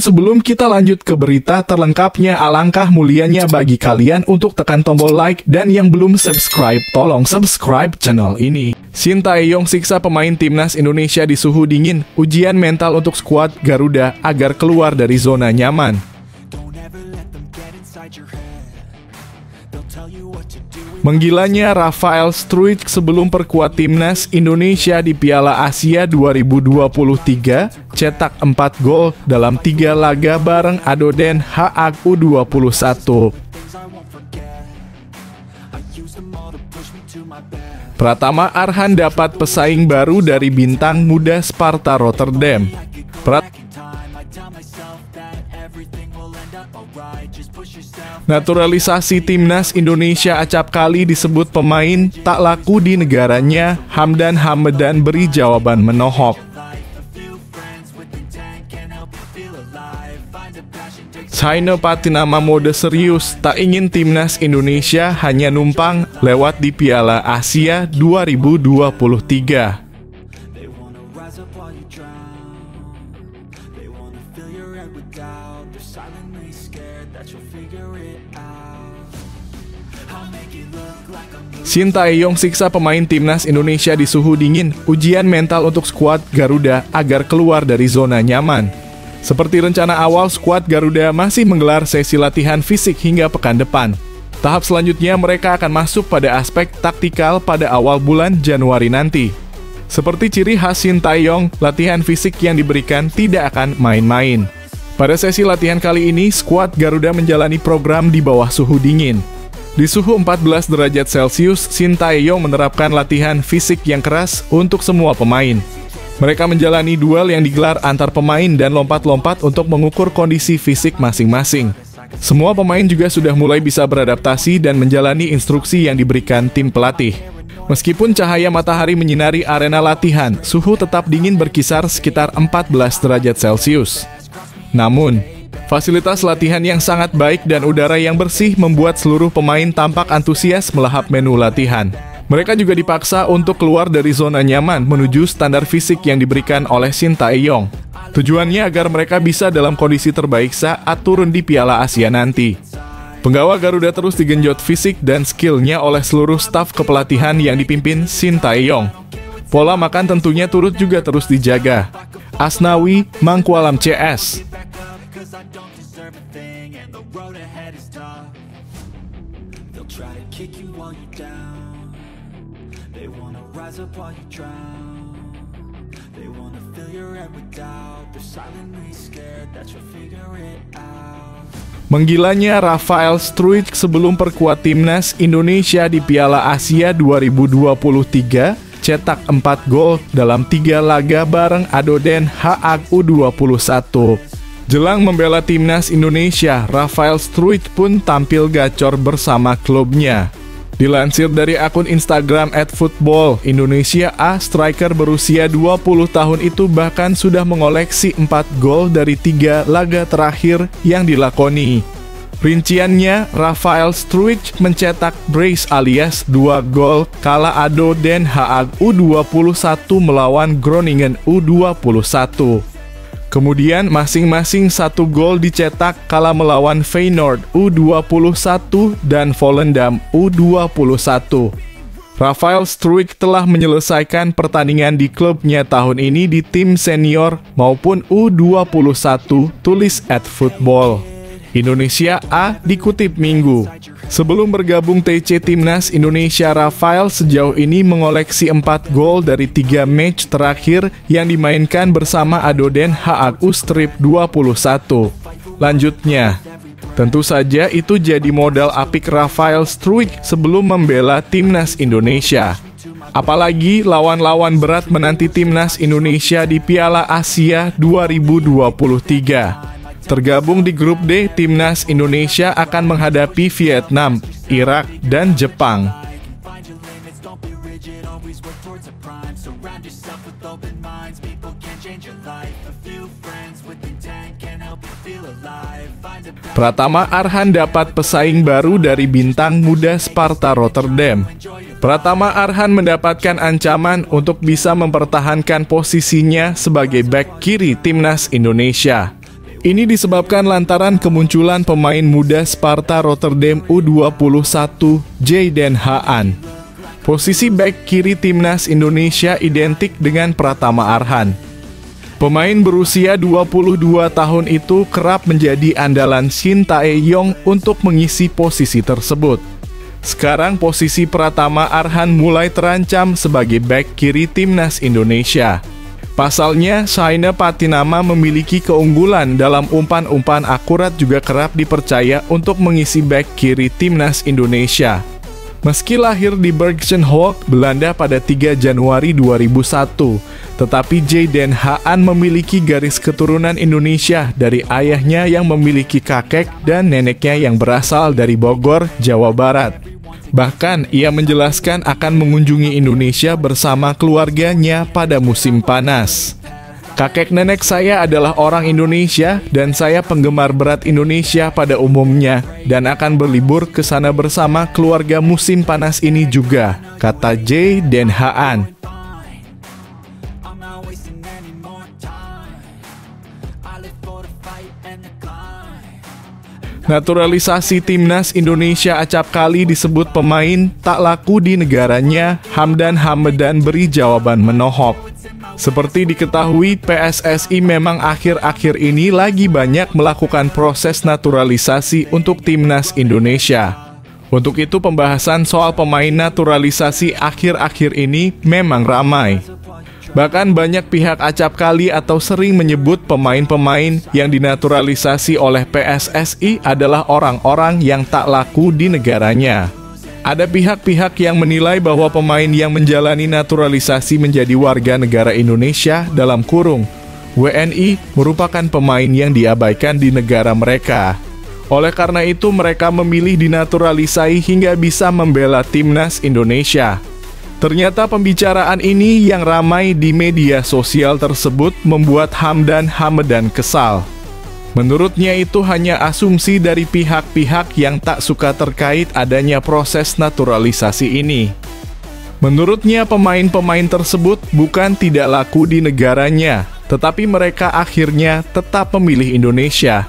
sebelum kita lanjut ke berita terlengkapnya, alangkah mulianya bagi kalian untuk tekan tombol like, dan yang belum subscribe, tolong subscribe channel ini. Shin Tae-yong siksa pemain timnas Indonesia di suhu dingin, ujian mental untuk skuad Garuda agar keluar dari zona nyaman. Menggilanya Rafael Struijk sebelum perkuat timnas Indonesia di Piala Asia 2023, cetak 4 gol dalam 3 laga bareng Ado Den Haag U21. Pratama Arhan dapat pesaing baru dari bintang muda Sparta Rotterdam. Naturalisasi timnas Indonesia acap kali disebut pemain tak laku di negaranya. Hamdan Hamedan beri jawaban menohok. China Patinama mode serius, tak ingin timnas Indonesia hanya numpang lewat di Piala Asia 2023. Shin Tae-yong siksa pemain timnas Indonesia di suhu dingin, ujian mental untuk skuad Garuda agar keluar dari zona nyaman. Seperti rencana awal, skuad Garuda masih menggelar sesi latihan fisik hingga pekan depan. Tahap selanjutnya mereka akan masuk pada aspek taktikal pada awal bulan Januari nanti. Seperti ciri khas Shin Tae-yong, latihan fisik yang diberikan tidak akan main-main. Pada sesi latihan kali ini, skuad Garuda menjalani program di bawah suhu dingin. Di suhu 14 derajat Celcius, Shin Tae-yong menerapkan latihan fisik yang keras untuk semua pemain. Mereka menjalani duel yang digelar antar pemain dan lompat-lompat untuk mengukur kondisi fisik masing-masing. Semua pemain juga sudah mulai bisa beradaptasi dan menjalani instruksi yang diberikan tim pelatih. Meskipun cahaya matahari menyinari arena latihan, suhu tetap dingin berkisar sekitar 14 derajat Celcius. Namun, fasilitas latihan yang sangat baik dan udara yang bersih membuat seluruh pemain tampak antusias melahap menu latihan. Mereka juga dipaksa untuk keluar dari zona nyaman menuju standar fisik yang diberikan oleh Shin Tae-yong. Tujuannya agar mereka bisa dalam kondisi terbaik saat turun di Piala Asia nanti. Penggawa Garuda terus digenjot fisik dan skillnya oleh seluruh staf kepelatihan yang dipimpin Shin Tae-yong. Pola makan tentunya turut juga terus dijaga. Asnawi, Mangkualam CS. Menggilanya Rafael Struijk sebelum perkuat timnas Indonesia di Piala Asia 2023, cetak 4 gol dalam 3 laga bareng Ado Den Haag U21. Jelang membela timnas Indonesia, Rafael Struijk pun tampil gacor bersama klubnya. Dilansir dari akun Instagram @footballindonesia, striker berusia 20 tahun itu bahkan sudah mengoleksi 4 gol dari 3 laga terakhir yang dilakoni. Rinciannya, Rafael Struijk mencetak brace alias 2 gol kala Ado Den Haag U21 melawan Groningen U21. Kemudian masing-masing 1 gol dicetak kala melawan Feyenoord U21 dan Volendam U21. Rafael Struijk telah menyelesaikan pertandingan di klubnya tahun ini di tim senior maupun U21, tulis @football. Indonesia A dikutip Minggu. Sebelum bergabung TC Timnas Indonesia, Rafael sejauh ini mengoleksi 4 gol dari 3 match terakhir yang dimainkan bersama Ado Den Haag U21. Lanjutnya, tentu saja itu jadi modal apik Rafael Struijk sebelum membela Timnas Indonesia. Apalagi lawan-lawan berat menanti Timnas Indonesia di Piala Asia 2023. Tergabung di grup D, Timnas Indonesia akan menghadapi Vietnam, Irak, dan Jepang. Pratama Arhan dapat pesaing baru dari bintang muda Sparta Rotterdam. Pratama Arhan mendapatkan ancaman untuk bisa mempertahankan posisinya sebagai bek kiri Timnas Indonesia. Ini disebabkan lantaran kemunculan pemain muda Sparta Rotterdam U21, Jayden Haan. Posisi bek kiri timnas Indonesia identik dengan Pratama Arhan. Pemain berusia 22 tahun itu kerap menjadi andalan Shin Tae-yong untuk mengisi posisi tersebut. Sekarang posisi Pratama Arhan mulai terancam sebagai bek kiri timnas Indonesia. Pasalnya, Shaina Patinama memiliki keunggulan dalam umpan-umpan akurat juga kerap dipercaya untuk mengisi bek kiri timnas Indonesia. Meski lahir di Bergen-op, Belanda pada 3 Januari 2001, tetapi Jayden Haan memiliki garis keturunan Indonesia dari ayahnya yang memiliki kakek dan neneknya yang berasal dari Bogor, Jawa Barat. Bahkan, ia menjelaskan akan mengunjungi Indonesia bersama keluarganya pada musim panas. Kakek nenek saya adalah orang Indonesia dan saya penggemar berat Indonesia pada umumnya dan akan berlibur ke sana bersama keluarga musim panas ini juga, kata Jayden Haan. Naturalisasi timnas Indonesia acap kali disebut pemain tak laku di negaranya. Hamdan Hamedan beri jawaban menohok. Seperti diketahui, PSSI memang akhir-akhir ini lagi banyak melakukan proses naturalisasi untuk timnas Indonesia. Untuk itu, pembahasan soal pemain naturalisasi akhir-akhir ini memang ramai. Bahkan banyak pihak acap kali atau sering menyebut pemain-pemain yang dinaturalisasi oleh PSSI adalah orang-orang yang tak laku di negaranya. Ada pihak-pihak yang menilai bahwa pemain yang menjalani naturalisasi menjadi warga negara Indonesia dalam kurung WNI merupakan pemain yang diabaikan di negara mereka. Oleh karena itu mereka memilih dinaturalisasi hingga bisa membela timnas Indonesia. Ternyata pembicaraan ini yang ramai di media sosial tersebut membuat Hamdan Hamedan kesal. Menurutnya itu hanya asumsi dari pihak-pihak yang tak suka terkait adanya proses naturalisasi ini. Menurutnya pemain-pemain tersebut bukan tidak laku di negaranya, tetapi mereka akhirnya tetap memilih Indonesia.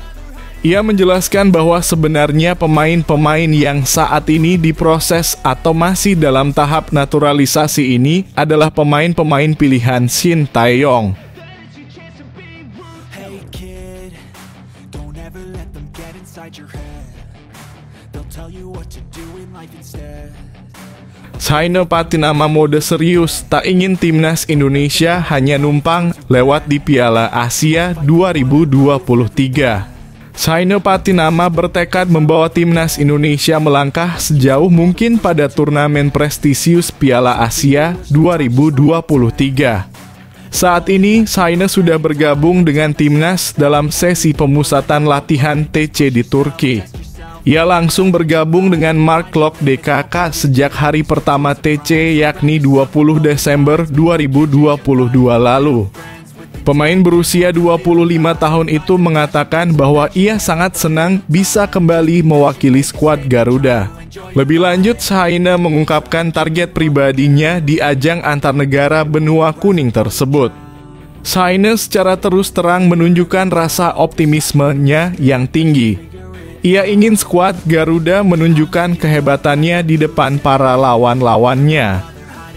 Ia menjelaskan bahwa sebenarnya pemain-pemain yang saat ini diproses atau masih dalam tahap naturalisasi ini adalah pemain-pemain pilihan Shin Tae-yong. Shaina Patinama mode serius, tak ingin timnas Indonesia hanya numpang lewat di Piala Asia 2023. Shaina Patinama bertekad membawa timnas Indonesia melangkah sejauh mungkin pada turnamen prestisius Piala Asia 2023. Saat ini, Shaina sudah bergabung dengan timnas dalam sesi pemusatan latihan TC di Turki. Ia langsung bergabung dengan Mark Klok DKK sejak hari pertama TC yakni 20 Desember 2022 lalu. Pemain berusia 25 tahun itu mengatakan bahwa ia sangat senang bisa kembali mewakili skuad Garuda. Lebih lanjut, Shaina mengungkapkan target pribadinya di ajang antar negara benua kuning tersebut. Shaina secara terus terang menunjukkan rasa optimismenya yang tinggi. Ia ingin skuad Garuda menunjukkan kehebatannya di depan para lawan-lawannya.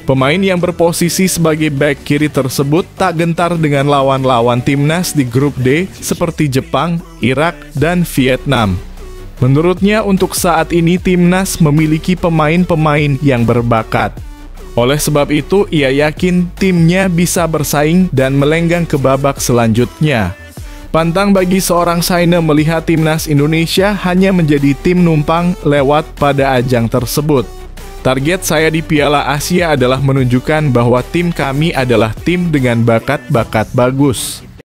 Pemain yang berposisi sebagai bek kiri tersebut tak gentar dengan lawan-lawan timnas di grup D seperti Jepang, Irak, dan Vietnam. Menurutnya untuk saat ini timnas memiliki pemain-pemain yang berbakat. Oleh sebab itu, ia yakin timnya bisa bersaing dan melenggang ke babak selanjutnya. Pantang bagi seorang Shaina melihat timnas Indonesia hanya menjadi tim numpang lewat pada ajang tersebut. Target saya di Piala Asia adalah menunjukkan bahwa tim kami adalah tim dengan bakat-bakat bagus.